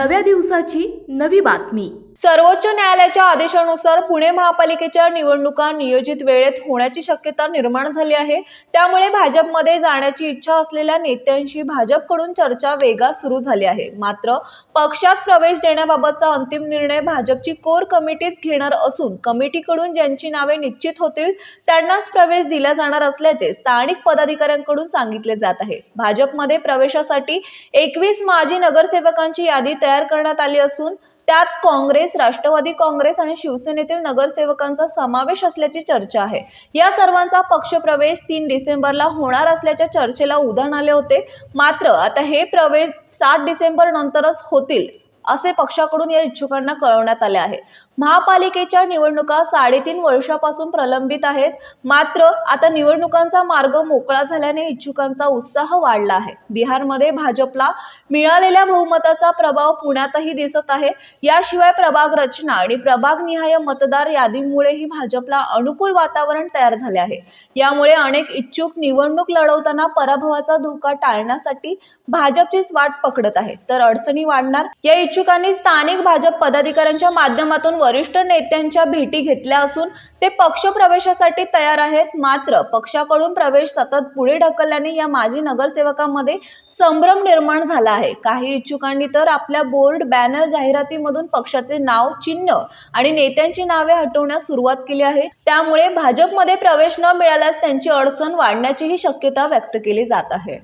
नव्या दिवसाची नवी बातमी। सर्वोच्च न्यायालयाच्या आदेशानुसार पुणे महापालिकेच्या निवडणुका नियोजित वेळेत होण्याची शक्यता निर्माण झाली आहे। त्यामुळे भाजपमध्ये जाण्याची इच्छा असलेल्या नेत्यांशी भाजपकडून चर्चा वेगात सुरू झाली आहे। मात्र पक्षात प्रवेश देण्याबाबतचा अंतिम निर्णय भाजपची कोर कमिटीच घेणार असून कमिटीकडून ज्यांची नावे निश्चित होतील त्यांनाच प्रवेश दिला जाणार असल्याचे स्थानिक पदाधिकाऱ्यांकडून सांगितले जात आहे। भाजपमध्ये प्रवेशासाठी 21 माजी नगरसेवकांची यादी तयार करण्यात आली असून त्यात काँग्रेस, राष्ट्रवादी काँग्रेस आणि शिवसेनेतील नगरसेवकांचा समावेश असल्याची चर्चा आहे। या सर्वांचा पक्षप्रवेश 3 डिसेंबरला होणार असल्याच्या चर्चेला उधाण आले होते। मात्र आता हे प्रवेश 7 डिसेंबर नंतरच होतील असे पक्षाकडून या इच्छुकांना कळवण्यात आले आहे। महापालिकेच्या निवडणुका 3.5 वर्षापासून प्रलंबित आहेत। मात्र आता निवडणुकांचा मार्ग मोकळा झाल्याने इच्छुकांचा उत्साह वाढला आहे। बिहारमध्ये भाजपला मिळालेल्या बहुमताचा प्रभाव पुण्यातही दिसत आहे। याशिवाय प्रभाग रचना आणि प्रभागनिहाय मतदार यादीमुळेही भाजपला अनुकूल वातावरण तयार झाले आहे। यामुळे अनेक इच्छुक निवडणूक लढवताना पराभवाचा धोका टाळण्यासाठी भाजपचीच वाट पकडत आहेत। तर अडचणी वाढणार या इच्छुकांनी स्थानिक भाजप पदाधिकाऱ्यांच्या माध्यमातून वरिष्ठ नेत्यांच्या भेटी घेतल्या असून ते पक्ष प्रवेशासाठी तयार आहेत। मात्र पक्षाकडून प्रवेश सतत पुढे ढकलल्याने या माजी नगरसेवकांमध्ये संभ्रम निर्माण झाला आहे। काही इच्छुकांनी तर आपल्या बोर्ड, बॅनर, जाहिरातीमधून पक्षाचे नाव, चिन्ह आणि नेत्यांची नावे हटवण्यास सुरुवात केली आहे। त्यामुळे भाजपमध्ये प्रवेश न मिळाल्यास त्यांची अडचण वाढण्याचीही शक्यता व्यक्त केली जात आहे।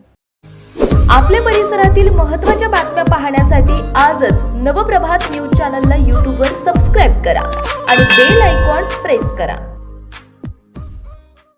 आपल्या परिसरातील महत्त्वाच्या बातम्या पाहण्यासाठी आजच नवप्रभात न्यूज चॅनलला YouTube वर सबस्क्राइब करा आणि बेल आयकॉन प्रेस करा।